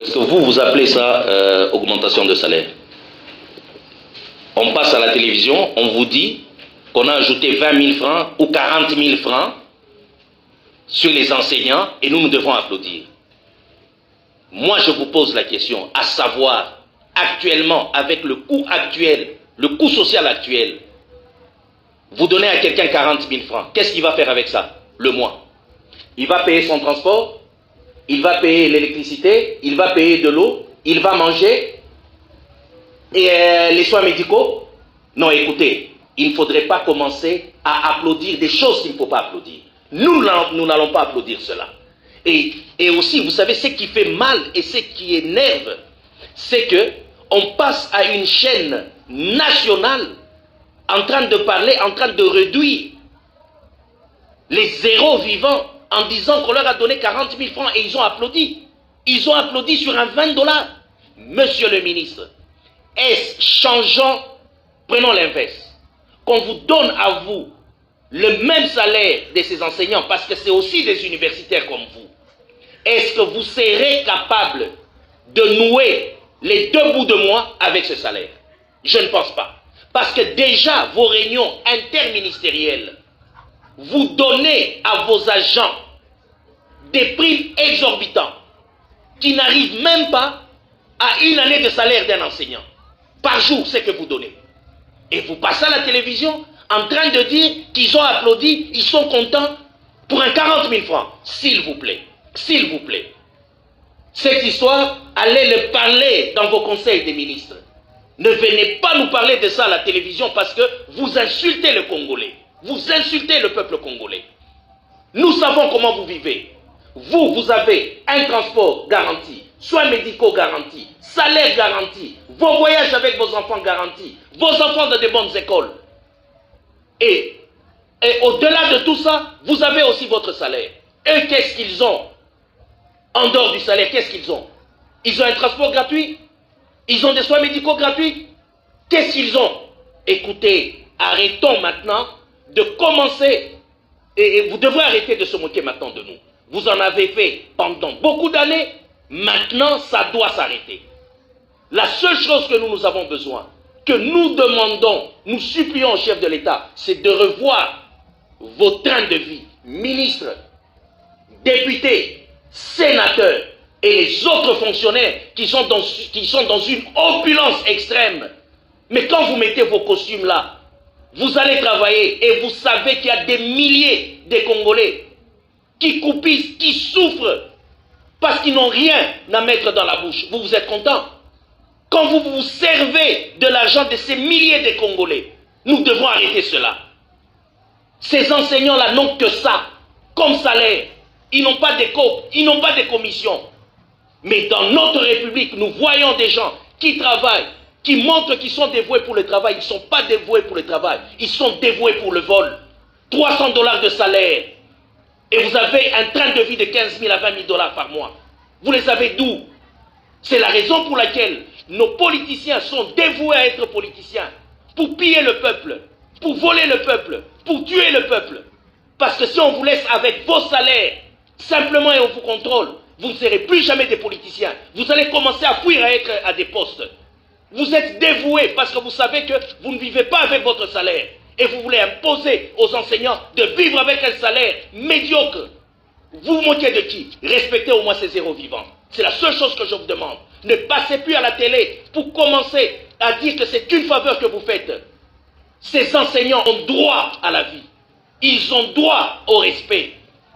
Est-ce que vous appelez ça augmentation de salaire? On passe à la télévision, on vous dit qu'on a ajouté 20 000 francs ou 40 000 francs sur les enseignants et nous devons applaudir. Moi, je vous pose la question, à savoir, actuellement, avec le coût actuel, le coût social actuel, vous donnez à quelqu'un 40 000 francs, qu'est-ce qu'il va faire avec ça, le mois? Il va payer son transport, il va payer l'électricité, il va payer de l'eau, il va manger, et les soins médicaux? Non, écoutez, il ne faudrait pas commencer à applaudir des choses qu'il ne faut pas applaudir. Nous n'allons pas applaudir cela. Et aussi, vous savez, ce qui fait mal et ce qui énerve, c'est que on passe à une chaîne nationale en train de parler, en train de réduire les zéros vivants en disant qu'on leur a donné 40 000 francs et ils ont applaudi. Ils ont applaudi sur un 20 $. Monsieur le ministre, est-ce changeant, prenons l'inverse, qu'on vous donne à vous le même salaire de ces enseignants, parce que c'est aussi des universitaires comme vous, est-ce que vous serez capable de nouer les deux bouts de mois avec ce salaire? Je ne pense pas. Parce que déjà, vos réunions interministérielles, vous donnez à vos agents des primes exorbitants qui n'arrivent même pas à une année de salaire d'un enseignant. Par jour, c'est que vous donnez. Et vous passez à la télévision en train de dire qu'ils ont applaudi, ils sont contents pour un 40 000 francs. S'il vous plaît, s'il vous plaît. Cette histoire, allez le parler dans vos conseils des ministres. Ne venez pas nous parler de ça à la télévision parce que vous insultez le Congolais. Vous insultez le peuple congolais. Nous savons comment vous vivez. Vous avez un transport garanti, soins médicaux garantis, salaire garanti, vos voyages avec vos enfants garantis, vos enfants dans de bonnes écoles. Et au-delà de tout ça, vous avez aussi votre salaire. Eux, qu'est-ce qu'ils ont? En dehors du salaire, qu'est-ce qu'ils ont? Ils ont un transport gratuit? Ils ont des soins médicaux gratuits? Qu'est-ce qu'ils ont? Écoutez, arrêtons maintenant de commencer, et vous devrez arrêter de se moquer maintenant de nous. Vous en avez fait pendant beaucoup d'années, maintenant ça doit s'arrêter. La seule chose que nous avons besoin, que nous demandons, nous supplions au chef de l'État, c'est de revoir vos trains de vie, ministres, députés, sénateurs et les autres fonctionnaires qui sont dans une opulence extrême. Mais quand vous mettez vos costumes là, vous allez travailler et vous savez qu'il y a des milliers de Congolais qui coupissent, qui souffrent parce qu'ils n'ont rien à mettre dans la bouche. Vous êtes content? Quand vous vous servez de l'argent de ces milliers de Congolais, nous devons arrêter cela. Ces enseignants-là n'ont que ça, comme salaire. Ils n'ont pas de COP, ils n'ont pas de commission. Mais dans notre République, nous voyons des gens qui travaillent, qui montrent qu'ils sont dévoués pour le travail. Ils ne sont pas dévoués pour le travail, ils sont dévoués pour le vol. 300 $ de salaire. Et vous avez un train de vie de 15 000 à 20 000 $ par mois. Vous les avez d'où? C'est la raison pour laquelle nos politiciens sont dévoués à être politiciens. Pour piller le peuple, pour voler le peuple, pour tuer le peuple. Parce que si on vous laisse avec vos salaires, simplement et on vous contrôle, vous ne serez plus jamais des politiciens. Vous allez commencer à fuir à être à des postes. Vous êtes dévoués parce que vous savez que vous ne vivez pas avec votre salaire. Et vous voulez imposer aux enseignants de vivre avec un salaire médiocre. Vous vous moquez de qui? Respectez au moins ces zéros vivants. C'est la seule chose que je vous demande. Ne passez plus à la télé pour commencer à dire que c'est une faveur que vous faites. Ces enseignants ont droit à la vie. Ils ont droit au respect.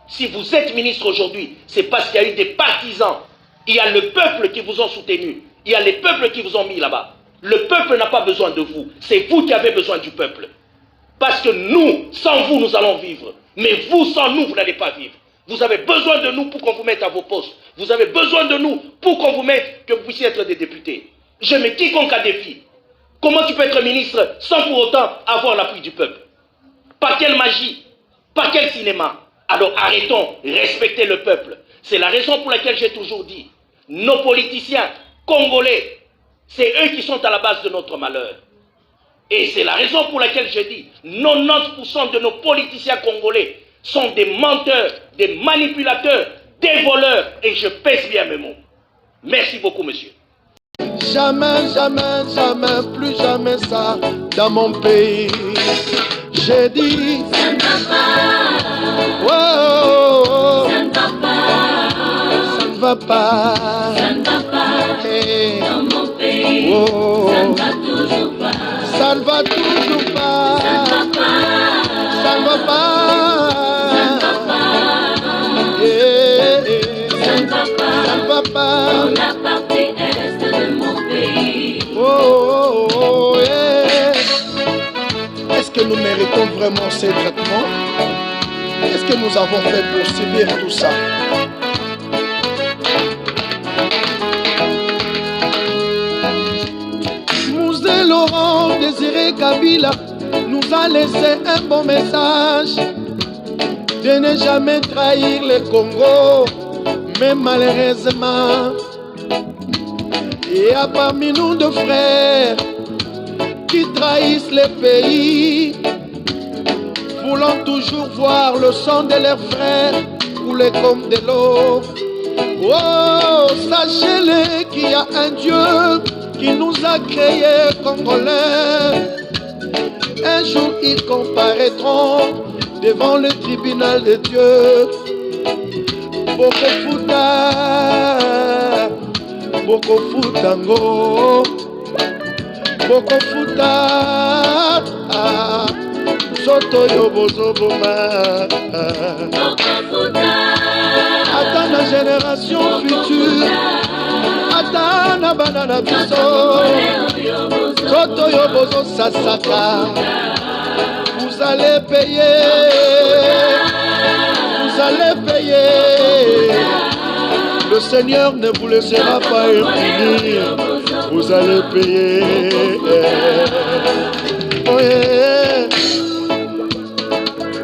Si vous êtes ministre aujourd'hui, c'est parce qu'il y a eu des partisans. Il y a le peuple qui vous ont soutenu. Il y a les peuples qui vous ont mis là-bas. Le peuple n'a pas besoin de vous. C'est vous qui avez besoin du peuple. Parce que nous, sans vous, nous allons vivre. Mais vous, sans nous, vous n'allez pas vivre. Vous avez besoin de nous pour qu'on vous mette à vos postes. Vous avez besoin de nous pour qu'on vous mette, que vous puissiez être des députés. Je mets quiconque à défi. Comment tu peux être ministre sans pour autant avoir l'appui du peuple? Par quelle magie? Par quel cinéma? Alors arrêtons, respectez le peuple. C'est la raison pour laquelle j'ai toujours dit, nos politiciens congolais, c'est eux qui sont à la base de notre malheur. Et c'est la raison pour laquelle je dis, 90% de nos politiciens congolais sont des menteurs, des manipulateurs, des voleurs, et je pèse bien mes mots. Merci beaucoup, monsieur. Jamais, jamais, jamais, plus jamais ça dans mon pays. J'ai dit, ça ne va pas. Oh, ça ne va pas. Ça ne va pas. Ça ne va pas. Hey. Dans mon pays. Oh. Ça ne va toujours pas. Ça ne va toujours pas. Ça ne va pas. Ça ne va pas. Yeah. Ça ne va pas. Ça ne va pas. Dans la partie est de mon pays. Oh, oh, oh, yeah. Est-ce que nous méritons vraiment ces traitements? Qu'est-ce que nous avons fait pour subir tout ça? Mouzé Laurent Désiré Kabila nous a laissé un bon message de ne jamais trahir le Congo, mais malheureusement, il y a parmi nous deux frères qui trahissent le pays, voulant toujours voir le sang de leurs frères couler comme de l'eau. Oh, sachez-le qu'il y a un Dieu qui nous a créés Congolais. Un jour ils comparaîtront devant le tribunal de Dieu. Bokofuta, Bokofutango, Bokofuta, Soto Yobozo Boma. Attends la génération future, attends la banana biso, Soto Yobozo Sasaka. Vous allez payer, vous allez payer. Le Seigneur ne vous laissera pas impunis. Vous allez payer. Oh yeah.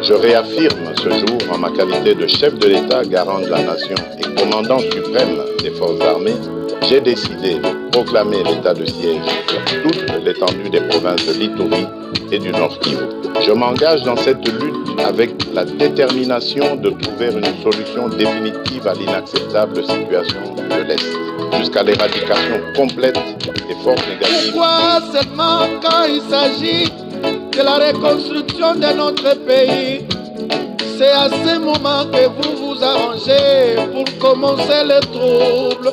Je réaffirme ce jour, en ma qualité de chef de l'État, garant de la nation et commandant suprême des forces armées, j'ai décidé de proclamer l'état de siège sur toute l'étendue des provinces de l'Ituri et du Nord Kivu. Je m'engage dans cette lutte avec la détermination de trouver une solution définitive à l'inacceptable situation de l'Est, jusqu'à l'éradication complète des forces négatives. Pourquoi seulement quand il s'agit de la reconstruction de notre pays? C'est à ce moment que vous vous arrangez pour commencer les troubles.